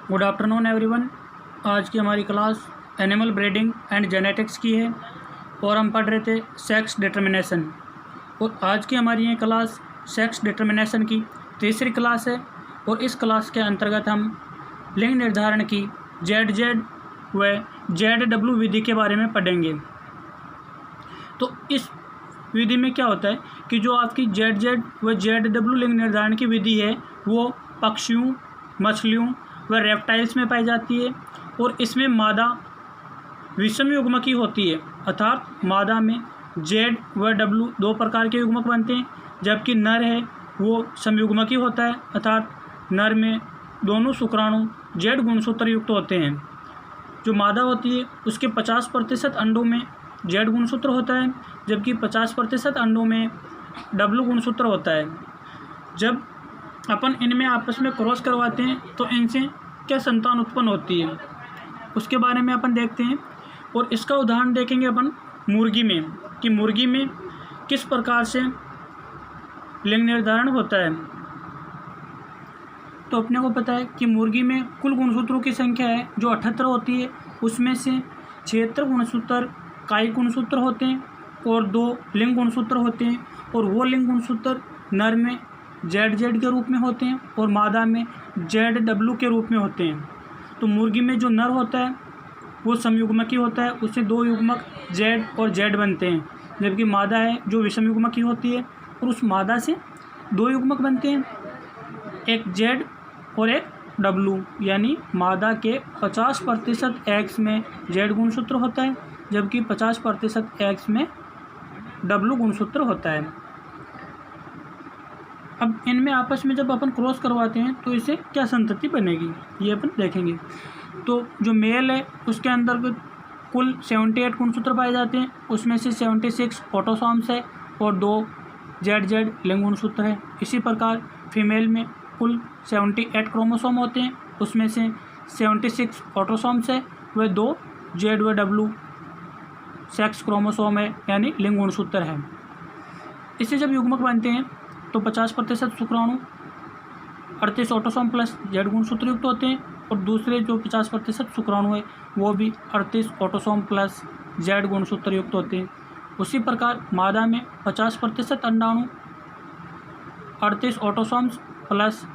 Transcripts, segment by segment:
Good afternoon everyone. आज की हमारी class animal breeding and genetics की है और हम पढ़ रहे थे सेक्स डिटर्मिनेशन। और आज की हमारी ये क्लास सेक्स डिटर्मिनेशन की तीसरी क्लास है और इस क्लास के अंतर्गत हम लिंग निर्धारण की जेड व जेड विधि के बारे में पढ़ेंगे। तो इस विधि में क्या होता है कि जो आपकी जेड व जेड लिंग निर्धारण की विधि है वो पक्षियों, मछलियों व रेप्टाइल्स में पाई जाती है और इसमें मादा विषम युग्मकी होती है, अर्थात मादा में जेड व डब्लू दो प्रकार के युग्मक बनते हैं, जबकि नर है वो समयुग्मकी होता है, अर्थात नर में दोनों शुक्राणु जेड गुणसूत्र युक्त होते हैं। जो मादा होती है उसके 50% अंडों में जेड गुणसूत्र होता है, जबकि 50% अंडों में डब्लू गुणसूत्र होता है। जब अपन इनमें आपस में क्रॉस करवाते हैं तो इनसे क्या संतान उत्पन्न होती है उसके बारे में अपन देखते हैं। और इसका उदाहरण देखेंगे अपन मुर्गी में कि मुर्गी में किस प्रकार से लिंग निर्धारण होता है। तो अपने को पता है कि मुर्गी में कुल गुणसूत्रों की संख्या है जो 78 होती है, उसमें से 76 गुणसूत्र कायिक गुणसूत्र होते हैं और 2 लिंग गुणसूत्र होते हैं, और वो लिंग गुणसूत्र नर में जेड के रूप में होते हैं और मादा में जेड के रूप में होते हैं। तो मुर्गी में जो नर होता है वो समयुग्मकी होता है, उससे 2 युग्मक जेड और जेड बनते हैं, जबकि मादा है जो विषम युग्मकी होती है और उस मादा से 2 युग्मक बनते हैं, एक जेड और एक डब्लू। यानी मादा के 50% एग्स में जेड गुणसूत्र होता है, जबकि 50% एग्स में डब्लू गुणसूत्र होता है। अब इनमें आपस में जब अपन क्रॉस करवाते हैं तो इससे क्या संतति बनेगी ये अपन देखेंगे। तो जो मेल है उसके अंदर कुल 78 गुणसूत्र पाए जाते हैं, उसमें से 76 ऑटोसोम्स है और 2 जेड लिंग गुणसूत्र है। इसी प्रकार फीमेल में कुल 78 क्रोमोसोम होते हैं, उसमें से 76 ऑटोसोम्स है व 2 जेड व डब्लू सेक्स क्रोमोसोम है, यानी लिंग गुणसूत्र है। इससे जब युग्मक बनते हैं तो 50% शुक्राणु 38 ऑटोसोम प्लस जेड गुणसूत्र युक्त होते हैं और दूसरे जो 50% शुक्राणु है वो भी 38 ऑटोसोम प्लस जेड गुणसूत्र युक्त होते हैं। उसी प्रकार मादा में 50% अंडाणु 38 ऑटोसोम्स प्लस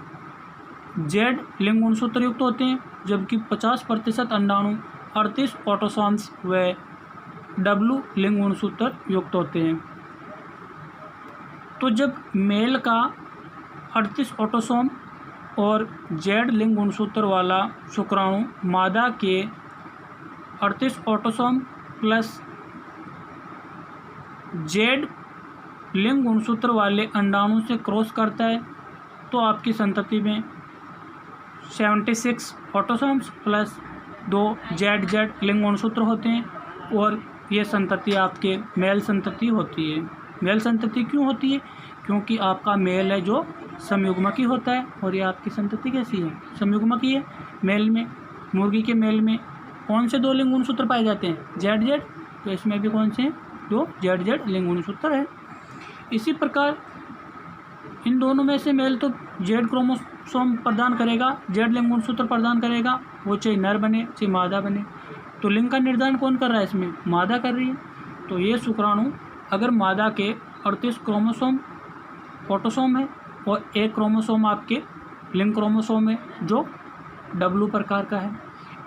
जेड लिंग गुणसूत्र युक्त होते हैं, जबकि 50% अंडाणु 38 ऑटोसोम्स व डब्लू लिंग गुणसूत्र युक्त होते हैं। तो जब मेल का 38 ऑटोसोम और जेड लिंग गुणसूत्र वाला शुक्राणु मादा के 38 ऑटोसोम प्लस जेड लिंग गुणसूत्र वाले अंडाणु से क्रॉस करता है तो आपकी संतति में 76 ऑटोसोम्स प्लस 2 जेड लिंग गुणसूत्र होते हैं और ये संतति आपके मेल संतति होती है। मेल संतति क्यों होती है? क्योंकि आपका मेल है जो समयुग्मकी होता है और ये आपकी संतति कैसी है? समयुग्मकी है। मेल में मुर्गी के मेल में कौन से 2 लिंग गुणसूत्र पाए जाते हैं? जेड। तो इसमें भी कौन से 2 जेड लिंग गुणसूत्र है। इसी प्रकार इन दोनों में से मेल तो जेड क्रोमोसोम प्रदान करेगा, जेड लिंग गुणसूत्र प्रदान करेगा, वो चाहे नर बने चाहे मादा बने। तो लिंग का निर्धारण कौन कर रहा है? इसमें मादा कर रही है। तो ये शुक्राणु अगर मादा के 38 क्रोमोसोम ऑटोसोम है और एक क्रोमोसोम आपके लिंग क्रोमोसोम है जो डब्लू प्रकार का है,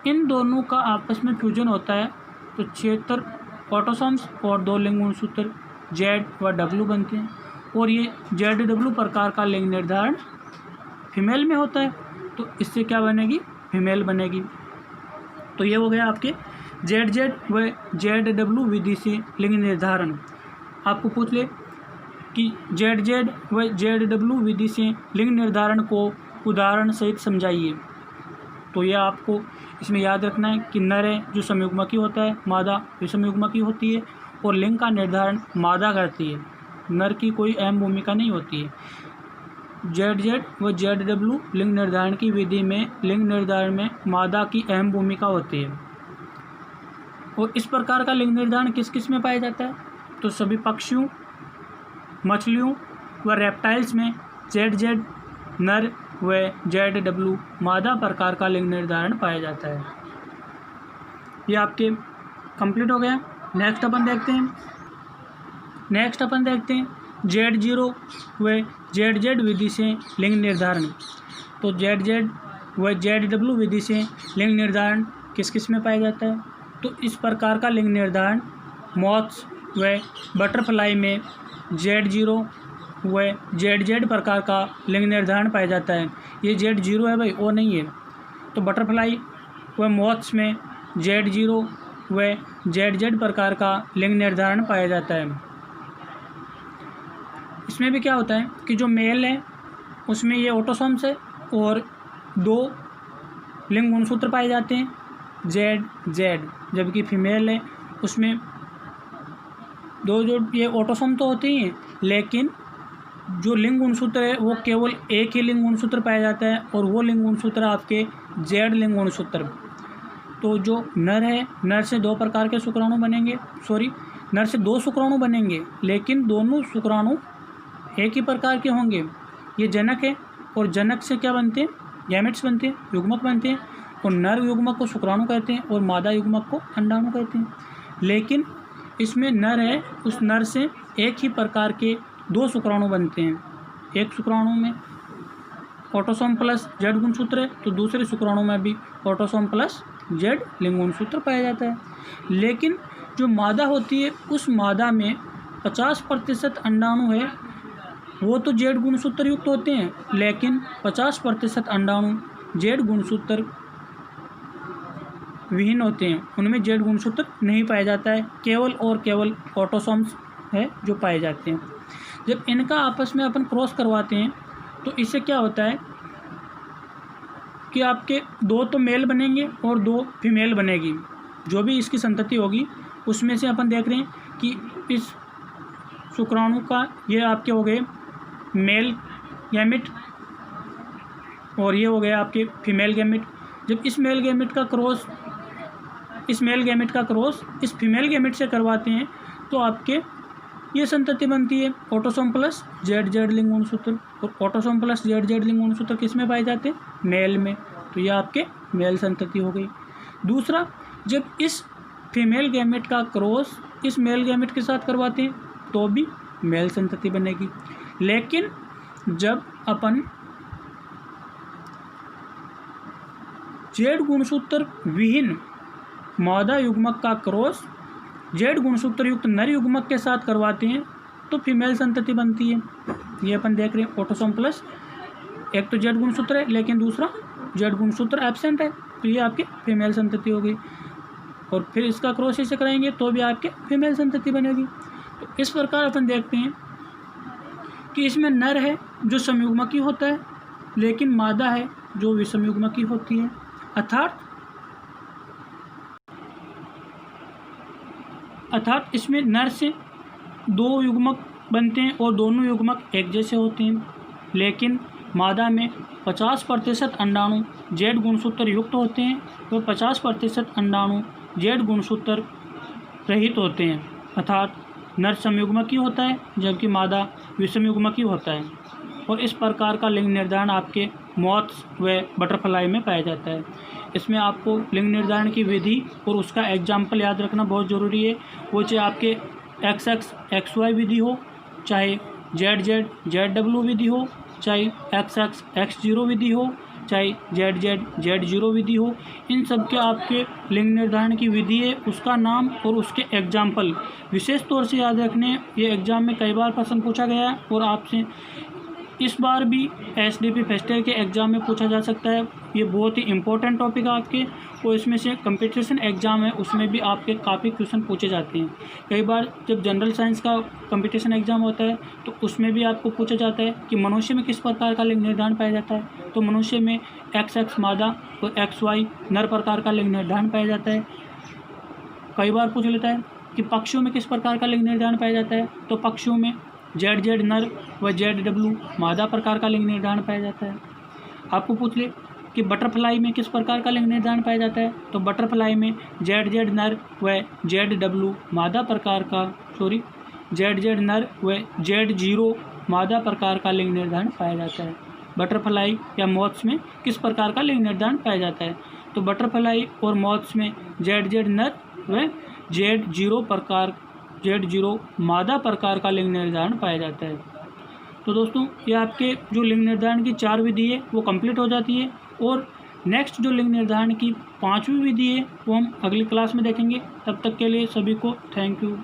इन दोनों का आपस में फ्यूजन होता है तो 76 ऑटोसोम्स और 2 लिंग गुणसूत्र जेड व डब्लू बनते हैं और ये जेड प्रकार का लिंग निर्धारण फीमेल में होता है। तो इससे क्या बनेगी? फीमेल बनेगी। तो ये हो गया आपके जेड व जेड विधि से लिंग निर्धारण। आपको पूछ ले कि जेड व जेड विधि से लिंग निर्धारण को उदाहरण सहित समझाइए। तो यह आपको इसमें याद रखना है कि नर है जो समयुग्मकी होता है, मादा विषम युग्मकी होती है और लिंग का निर्धारण मादा करती है, नर की कोई अहम भूमिका नहीं होती है। जेड व जेड लिंग निर्धारण की विधि में लिंग निर्धारण में मादा की अहम भूमिका होती है। और इस प्रकार का लिंग निर्धारण किस किस में पाया जाता है? तो सभी पक्षियों, मछलियों व रेप्टाइल्स में जेड नर व ZW मादा प्रकार का लिंग निर्धारण पाया जाता है। ये आपके कंप्लीट हो गया। नेक्स्ट अपन देखते हैं Z0 व ZZ विधि से लिंग निर्धारण। तो ZZ व ZW विधि से लिंग निर्धारण किस किस में पाया जाता है? तो इस प्रकार का लिंग निर्धारण मॉथ्स व बटरफ्लाई में Z0 व ZZ प्रकार का लिंग निर्धारण पाया जाता है। ये Z0 है भाई, वो नहीं है। तो बटरफ्लाई व मॉथ्स में Z0 व ZZ प्रकार का लिंग निर्धारण पाया जाता है। इसमें भी क्या होता है कि जो मेल है उसमें ये ऑटोसोम्स है और 2 लिंग गुणसूत्र पाए जाते हैं ZZ, जबकि फीमेल है उसमें 2 जो ये ऑटोसोम तो होते ही हैं, लेकिन जो लिंग गुणसूत्र है वो केवल एक ही लिंग गुणसूत्र पाया जाता है और वो लिंग गुणसूत्र आपके Z लिंग गुणसूत्र। तो जो नर है, नर से 2 प्रकार के शुक्राणु बनेंगे, नर से 2 शुक्राणु बनेंगे, लेकिन दोनों शुक्राणु एक ही प्रकार के होंगे। ये जनक है और जनक से क्या बनते हैं? गैमेट्स बनते हैं, युग्मक बनते हैं। और नर युग्मक को शुक्राणु कहते हैं और मादा युग्मक को अंडाणु कहते हैं। लेकिन इसमें नर है, उस नर से एक ही प्रकार के 2 शुक्राणु बनते हैं। एक शुक्राणु में ऑटोसोम प्लस Z गुणसूत्र है, तो दूसरे शुक्राणु में भी ऑटोसोम प्लस Z लिंग गुणसूत्र पाया जाता है। लेकिन जो मादा होती है उस मादा में 50% अंडाणु है, वो तो Z गुणसूत्र युक्त होते हैं, लेकिन 50% अंडाणु Z गुणसूत्र विहीन होते हैं, उनमें Z गुणसूत्र नहीं पाया जाता है। केवल और केवल ऑटोसोम्स है जो पाए जाते हैं। जब इनका आपस में अपन क्रॉस करवाते हैं तो इससे क्या होता है कि आपके 2 तो मेल बनेंगे और 2 फीमेल बनेगी। जो भी इसकी संतति होगी उसमें से अपन देख रहे हैं कि इस शुक्राणु का ये आपके हो गए मेल गैमेट और ये हो गया आपके फीमेल गैमेट। जब इस मेल गैमेट का क्रॉस इस फीमेल गैमेट से करवाते हैं तो आपके ये संतति बनती है ऑटोसोम प्लस ZZ लिंग गुणसूत्र। और ऑटोसोम प्लस ZZ लिंग गुणसूत्र किस में पाए जाते हैं? मेल में। तो ये आपके मेल संतति हो गई। दूसरा, जब इस फीमेल गैमेट का क्रॉस इस मेल गैमेट के साथ करवाते हैं तो भी मेल संतति बनेगी। लेकिन जब अपन Z गुणसूत्र विहीन मादा युग्मक का क्रॉस Z गुणसूत्र युक्त नर युग्मक के साथ करवाते हैं तो फीमेल संतति बनती है। ये अपन देख रहे हैं ऑटोसोम प्लस, एक तो Z गुणसूत्र है लेकिन दूसरा Z गुणसूत्र एब्सेंट है, तो ये आपकी फीमेल संतति हो गई। और फिर इसका क्रॉस इसे कराएंगे तो भी आपके फीमेल संतति बनेगी। तो इस प्रकार अपन देखते हैं कि इसमें नर है जो समयुग्मकी होता है, लेकिन मादा है जो विषमयुग्मकी होती है। अर्थात इसमें नर से 2 युग्मक बनते हैं और दोनों युग्मक एक जैसे होते हैं, लेकिन मादा में 50% अंडाणु Z गुणसूत्र युक्त होते हैं व 50% अंडाणु Z गुणसूत्र रहित होते हैं। अर्थात नर समयुग्मकी होता है जबकि मादा विषमयुग्मकी होता है। और इस प्रकार का लिंग निर्धारण आपके मॉथ्स व बटरफ्लाई में पाया जाता है। इसमें आपको लिंग निर्धारण की विधि और उसका एग्जाम्पल याद रखना बहुत ज़रूरी है। वो चाहे आपके XX XY विधि हो, चाहे ZZ ZW विधि हो, चाहे XX X0 विधि हो, चाहे ZZ Z0 विधि हो, इन सब के आपके लिंग निर्धारण की विधि है, उसका नाम और उसके एग्जाम्पल विशेष तौर से याद रखने। ये एग्ज़ाम में कई बार प्रश्न पूछा गया है और आपसे इस बार भी SDP फर्स्ट ईयर के एग्ज़ाम में पूछा जा सकता है। ये बहुत ही इम्पोर्टेंट टॉपिक है आपके, और इसमें से कंपटीशन एग्ज़ाम है उसमें भी आपके काफ़ी क्वेश्चन पूछे जाते हैं। कई बार जब जनरल साइंस का कंपटीशन एग्ज़ाम होता है तो उसमें भी आपको पूछा जाता है कि मनुष्य में किस प्रकार का लिंग निर्धारण पाया जाता है। तो मनुष्य में XX मादा और XY नर प्रकार का लिंग निर्धारण पाया जाता है। कई बार पूछ लेता है कि पक्षियों में किस प्रकार का लिंग निर्धारण पाया जाता है। तो पक्षियों में ZZ नर व ZW मादा प्रकार का लिंग निर्धारण पाया जाता है। आपको पूछ ले कि बटरफ्लाई में किस प्रकार का लिंग निर्धारण पाया जाता है। तो बटरफ्लाई में ZZ नर व ZW मादा प्रकार का ZZ नर व Z0 मादा प्रकार का लिंग निर्धारण पाया जाता है। बटरफ्लाई या मॉथ्स में किस प्रकार का लिंग निर्धारण पाया जाता है। तो बटरफ्लाई और मॉथ्स में ZZ नर व Z0 मादा प्रकार का लिंग निर्धारण पाया जाता है। तो दोस्तों ये आपके जो लिंग निर्धारण की 4 विधि है वो कंप्लीट हो जाती है, और नेक्स्ट जो लिंग निर्धारण की 5वीं विधि है वो हम अगली क्लास में देखेंगे। तब तक के लिए सभी को थैंक यू।